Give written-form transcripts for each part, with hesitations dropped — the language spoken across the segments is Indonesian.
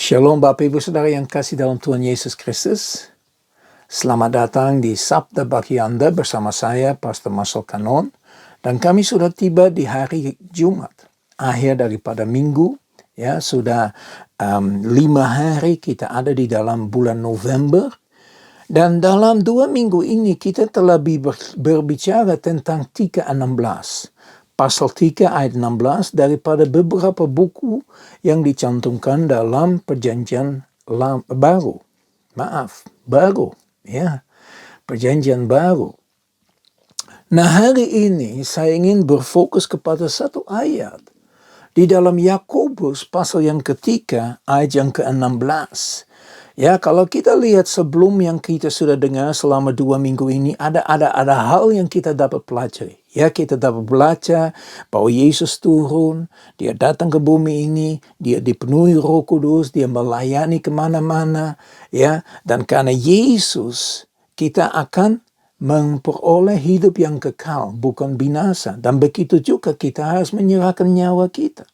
Shalom Bapak Ibu Saudara yang kasih dalam Tuhan Yesus Kristus. Selamat datang di Sabda Bagi Anda bersama saya, Pastor Marcel Kanon. Dan kami sudah tiba di hari Jumat, akhir daripada minggu. Ya, sudah 5 hari kita ada di dalam bulan November. Dan dalam 2 minggu ini kita telah berbicara tentang 3:16. Pasal 3 ayat 16 daripada beberapa buku yang dicantumkan dalam perjanjian baru. Baru. Ya, perjanjian baru. Nah, hari ini saya ingin berfokus kepada satu ayat. Di dalam Yakobus pasal yang ketiga ayat yang ke-16. Ya, kalau kita lihat sebelum yang kita sudah dengar selama 2 minggu ini, ada hal yang kita dapat pelajari. Ya, kita dapat belajar bahwa Yesus turun, dia datang ke bumi ini, dia dipenuhi Roh Kudus, dia melayani kemana-mana. Ya, dan karena Yesus, kita akan memperoleh hidup yang kekal, bukan binasa. Dan begitu juga kita harus menyerahkan nyawa kita.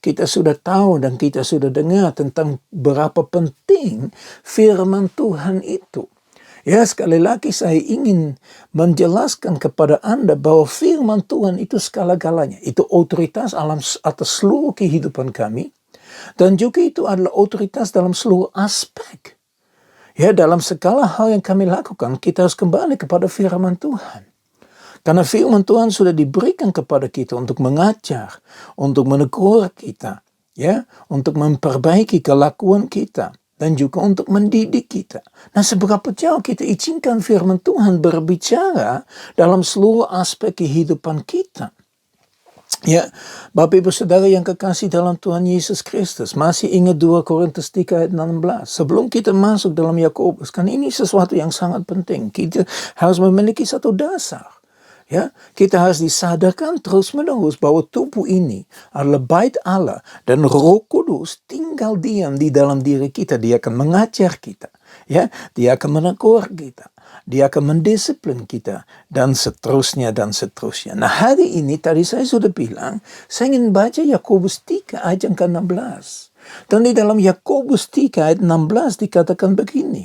Kita sudah tahu dan kita sudah dengar tentang berapa penting firman Tuhan itu. Ya, sekali lagi saya ingin menjelaskan kepada Anda bahwa firman Tuhan itu segala-galanya. Itu otoritas atas seluruh kehidupan kami. Dan juga itu adalah otoritas dalam seluruh aspek. Ya, dalam segala hal yang kami lakukan, kita harus kembali kepada firman Tuhan. Karena firman Tuhan sudah diberikan kepada kita untuk mengajar, untuk menegur kita, ya, untuk memperbaiki kelakuan kita, dan juga untuk mendidik kita. Nah, seberapa jauh kita izinkan firman Tuhan berbicara dalam seluruh aspek kehidupan kita. Ya, Bapak Ibu Saudara yang kekasih dalam Tuhan Yesus Kristus, masih ingat 2 Korintus 3 ayat 16. Sebelum kita masuk dalam Yakobus, kan ini sesuatu yang sangat penting. Kita harus memiliki satu dasar. Ya, kita harus disadarkan terus-menerus bahwa tubuh ini adalah bait Allah dan Roh Kudus tinggal diam di dalam diri kita. Dia akan mengajar kita, ya, dia akan menegur kita, dia akan mendisiplin kita, dan seterusnya dan seterusnya. Nah, hari ini tadi saya sudah bilang, saya ingin baca Yakobus 3 ayat yang ke-16. Dan di dalam Yakobus 3 ayat 16 dikatakan begini,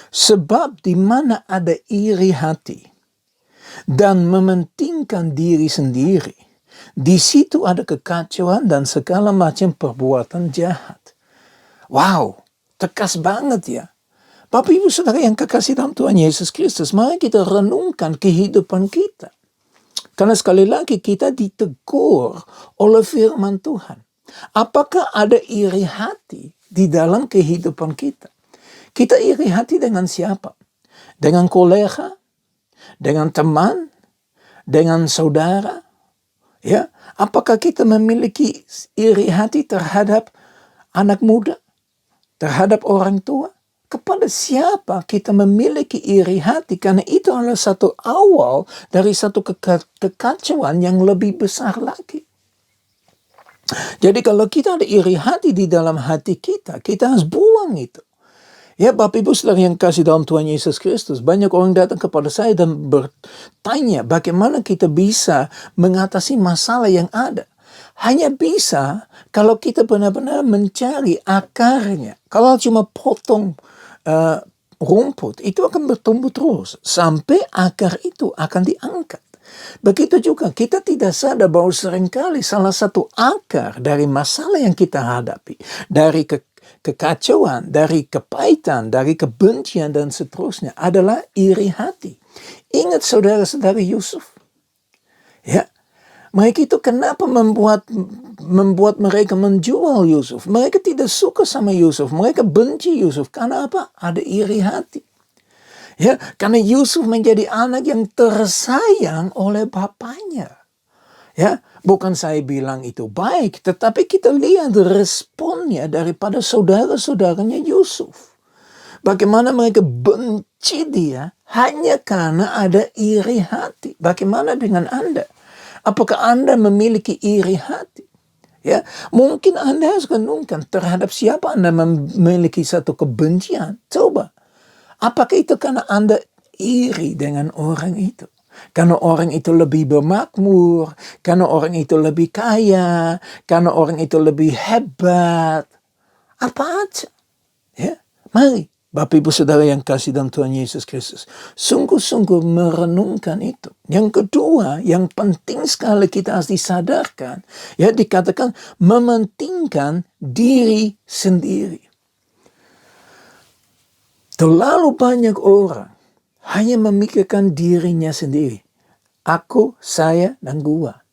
sebab di mana ada iri hati dan mementingkan diri sendiri, di situ ada kekacauan dan segala macam perbuatan jahat. Wow, tegas banget ya. Bapak Ibu Saudara yang kekasih dalam Tuhan Yesus Kristus, mari kita renungkan kehidupan kita. Karena sekali lagi kita ditegur oleh firman Tuhan. Apakah ada iri hati di dalam kehidupan kita? Kita iri hati dengan siapa? Dengan kolega? Dengan teman, dengan saudara, ya, apakah kita memiliki iri hati terhadap anak muda, terhadap orang tua? Kepada siapa kita memiliki iri hati? Karena itu adalah satu awal dari satu kekacauan yang lebih besar lagi. Jadi kalau kita ada iri hati di dalam hati kita, kita harus buang itu. Ya, Bapak Ibu Saudara yang kasih dalam Tuhan Yesus Kristus, banyak orang datang kepada saya dan bertanya bagaimana kita bisa mengatasi masalah yang ada. Hanya bisa kalau kita benar-benar mencari akarnya. Kalau cuma potong rumput, itu akan bertumbuh terus sampai akar itu akan diangkat. Begitu juga kita tidak sadar bahwa seringkali salah satu akar dari masalah yang kita hadapi, dari kekacauan, dari kepahitan, dari kebencian dan seterusnya adalah iri hati. Ingat saudara-saudari Yusuf. Ya, mereka itu kenapa membuat mereka menjual Yusuf? Mereka tidak suka sama Yusuf, mereka benci Yusuf. Karena apa? Ada iri hati. Ya, karena Yusuf menjadi anak yang tersayang oleh bapaknya. Ya, bukan saya bilang itu baik, tetapi kita lihat responnya daripada saudara-saudaranya Yusuf. Bagaimana mereka benci dia hanya karena ada iri hati. Bagaimana dengan Anda? Apakah Anda memiliki iri hati? Ya, mungkin Anda harus renungkan terhadap siapa Anda memiliki satu kebencian. Coba, apakah itu karena Anda iri dengan orang itu? Karena orang itu lebih bermakmur, karena orang itu lebih kaya, karena orang itu lebih hebat. Apa aja. Mari, Bapak Ibu Saudara yang kasih dalam Tuhan Yesus Kristus, sungguh-sungguh merenungkan itu. Yang kedua, yang penting sekali kita harus disadarkan, ya dikatakan mementingkan diri sendiri. Terlalu banyak orang hanya memikirkan dirinya sendiri. Aku, saya, dan gua.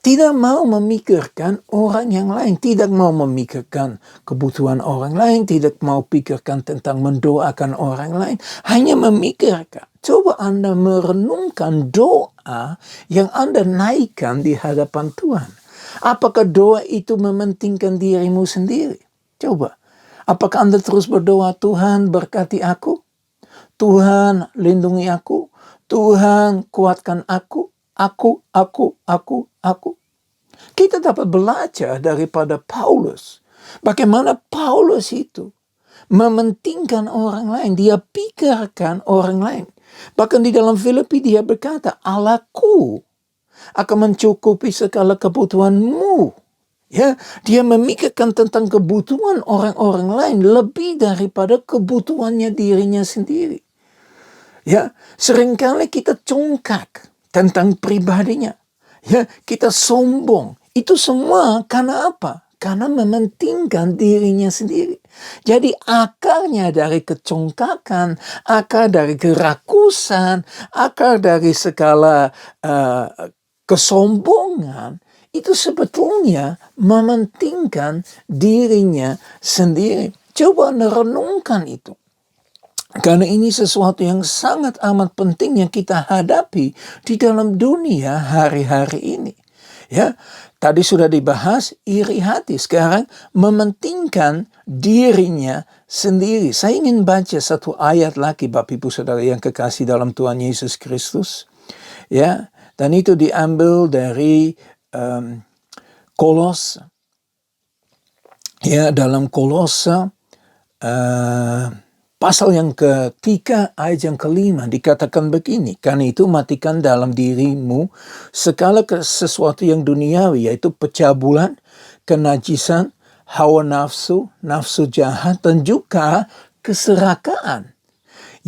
Tidak mau memikirkan orang yang lain. Tidak mau memikirkan kebutuhan orang lain. Tidak mau pikirkan tentang mendoakan orang lain. Hanya memikirkan. Coba Anda merenungkan doa yang Anda naikkan di hadapan Tuhan. Apakah doa itu mementingkan dirimu sendiri? Coba. Apakah Anda terus berdoa, Tuhan berkati aku? Tuhan lindungi aku? Tuhan kuatkan aku? Aku. Kita dapat belajar daripada Paulus. Bagaimana Paulus itu mementingkan orang lain. Dia pikirkan orang lain. Bahkan di dalam Filipi dia berkata, Allahku akan mencukupi segala kebutuhanmu. Ya, dia memikirkan tentang kebutuhan orang-orang lain lebih daripada kebutuhannya dirinya sendiri. Ya, seringkali kita congkak tentang pribadinya. Ya, kita sombong. Itu semua karena apa? Karena mementingkan dirinya sendiri. Jadi akarnya dari kecongkakan, akar dari kerakusan, akar dari segala kesombongan, itu sebetulnya mementingkan dirinya sendiri. Coba merenungkan itu. Karena ini sesuatu yang sangat amat penting yang kita hadapi di dalam dunia hari-hari ini. Ya, tadi sudah dibahas iri hati. Sekarang mementingkan dirinya sendiri. Saya ingin baca satu ayat lagi, Bapak Ibu Saudara yang kekasih dalam Tuhan Yesus Kristus. Ya, dan itu diambil dari Kolose. Ya, dalam Kolose pasal yang ketiga ayat yang kelima dikatakan begini. Karena itu matikan dalam dirimu segala sesuatu yang duniawi, yaitu pencabulan, kenajisan, hawa nafsu, nafsu jahat, dan juga keserakaan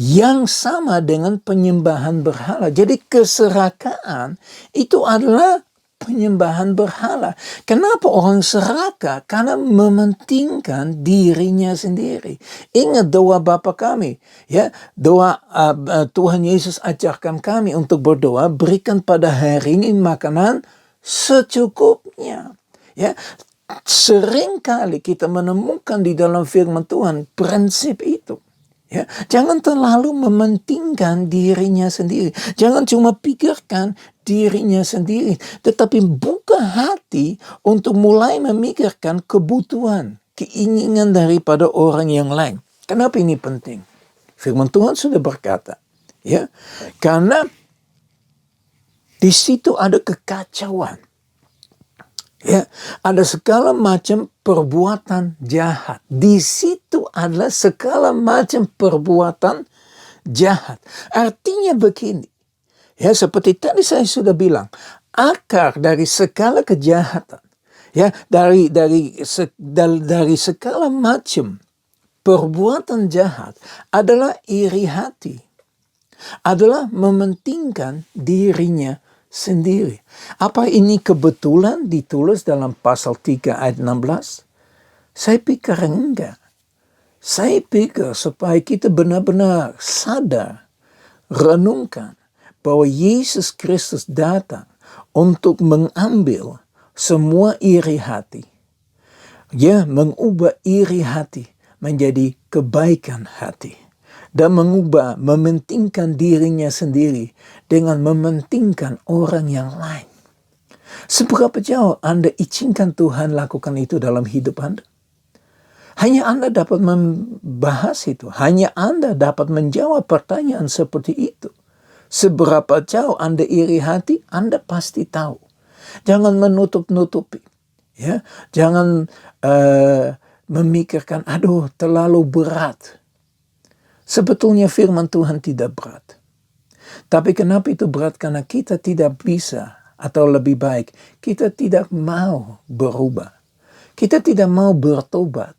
yang sama dengan penyembahan berhala. Jadi keserakaan itu adalah penyembahan berhala. Kenapa orang serakah? Karena mementingkan dirinya sendiri. Ingat doa Bapa kami, ya, doa Tuhan Yesus ajarkan kami untuk berdoa, berikan pada hari ini makanan secukupnya. Ya, seringkali kita menemukan di dalam firman Tuhan prinsip itu. Ya, jangan terlalu mementingkan dirinya sendiri. Jangan cuma pikirkan dirinya sendiri, tetapi buka hati untuk mulai memikirkan kebutuhan, keinginan daripada orang yang lain. Kenapa ini penting? Firman Tuhan sudah berkata, ya, karena di situ ada kekacauan. Ya, ada segala macam perbuatan jahat. Di situ adalah segala macam perbuatan jahat. Artinya begini. Ya, seperti tadi saya sudah bilang, akar dari segala kejahatan, ya, dari segala macam perbuatan jahat adalah iri hati. Adalah mementingkan dirinya sendiri. Apa ini kebetulan ditulis dalam pasal 3 ayat 16? Saya pikir enggak. Saya pikir supaya kita benar-benar sadar, renungkan bahwa Yesus Kristus datang untuk mengambil semua iri hati. Ya, mengubah iri hati menjadi kebaikan hati. Dan mengubah, mementingkan dirinya sendiri dengan mementingkan orang yang lain. Seberapa jauh Anda izinkan Tuhan lakukan itu dalam hidup Anda? Hanya Anda dapat membahas itu. Hanya Anda dapat menjawab pertanyaan seperti itu. Seberapa jauh Anda iri hati, Anda pasti tahu. Jangan menutup-nutupi. Ya? Jangan memikirkan, aduh terlalu berat. Sebetulnya firman Tuhan tidak berat. Tapi kenapa itu berat? Karena kita tidak bisa, atau lebih baik, kita tidak mau berubah. Kita tidak mau bertobat.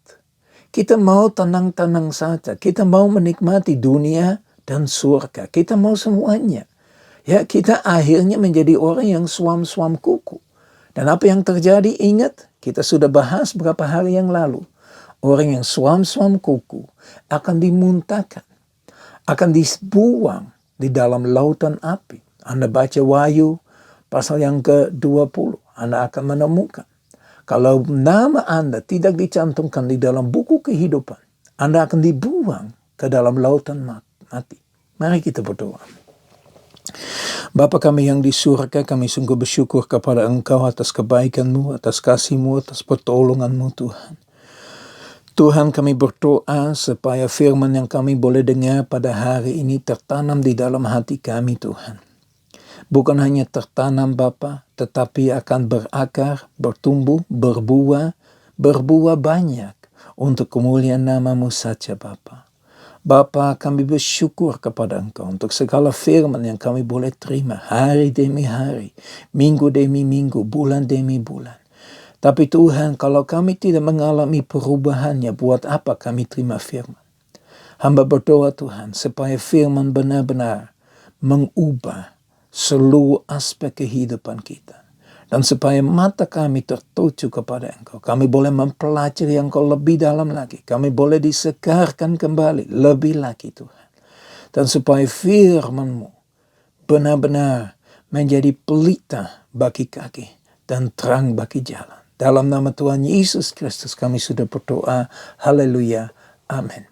Kita mau tenang-tenang saja. Kita mau menikmati dunia dan surga. Kita mau semuanya. Ya, kita akhirnya menjadi orang yang suam-suam kuku. Dan apa yang terjadi? Ingat, kita sudah bahas beberapa hari yang lalu. Orang yang suam-suam kuku akan dimuntahkan, akan dibuang di dalam lautan api. Anda baca Wahyu pasal yang ke-20, Anda akan menemukan. Kalau nama Anda tidak dicantumkan di dalam buku kehidupan, Anda akan dibuang ke dalam lautan mati. Mari kita berdoa. Bapa kami yang di surga, kami sungguh bersyukur kepada Engkau atas kebaikan-Mu, atas kasih-Mu, atas pertolongan-Mu Tuhan. Tuhan, kami berdoa supaya firman yang kami boleh dengar pada hari ini tertanam di dalam hati kami Tuhan. Bukan hanya tertanam Bapa, tetapi akan berakar, bertumbuh, berbuah banyak untuk kemuliaan nama-Mu saja Bapa. Bapa, kami bersyukur kepada Engkau untuk segala firman yang kami boleh terima hari demi hari, minggu demi minggu, bulan demi bulan. Tapi Tuhan, kalau kami tidak mengalami perubahannya, buat apa kami terima firman? Hamba berdoa Tuhan, supaya firman benar-benar mengubah seluruh aspek kehidupan kita. Dan supaya mata kami tertuju kepada Engkau. Kami boleh mempelajari Engkau lebih dalam lagi. Kami boleh disegarkan kembali lebih lagi Tuhan. Dan supaya firman-Mu benar-benar menjadi pelita bagi kaki dan terang bagi jalan. Dalam nama Tuhan Yesus Kristus kami sudah berdoa. Haleluya. Amin.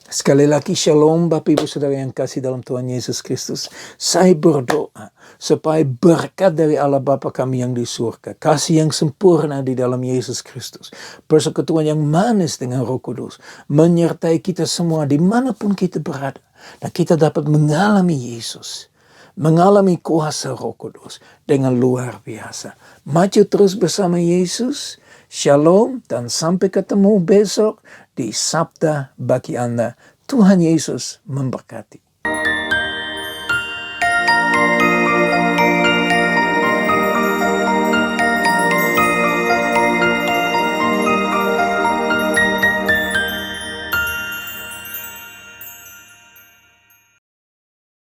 Sekali lagi shalom Bapak Ibu Saudara yang kasih dalam Tuhan Yesus Kristus. Saya berdoa supaya berkat dari Allah Bapa kami yang di surga, kasih yang sempurna di dalam Yesus Kristus, persekutuan yang manis dengan Roh Kudus, menyertai kita semua dimanapun kita berada. Dan kita dapat mengalami Yesus, mengalami kuasa Roh Kudus dengan luar biasa. Maju terus bersama Yesus. Shalom dan sampai ketemu besok di Sabda bagi Anda. Tuhan Yesus memberkati.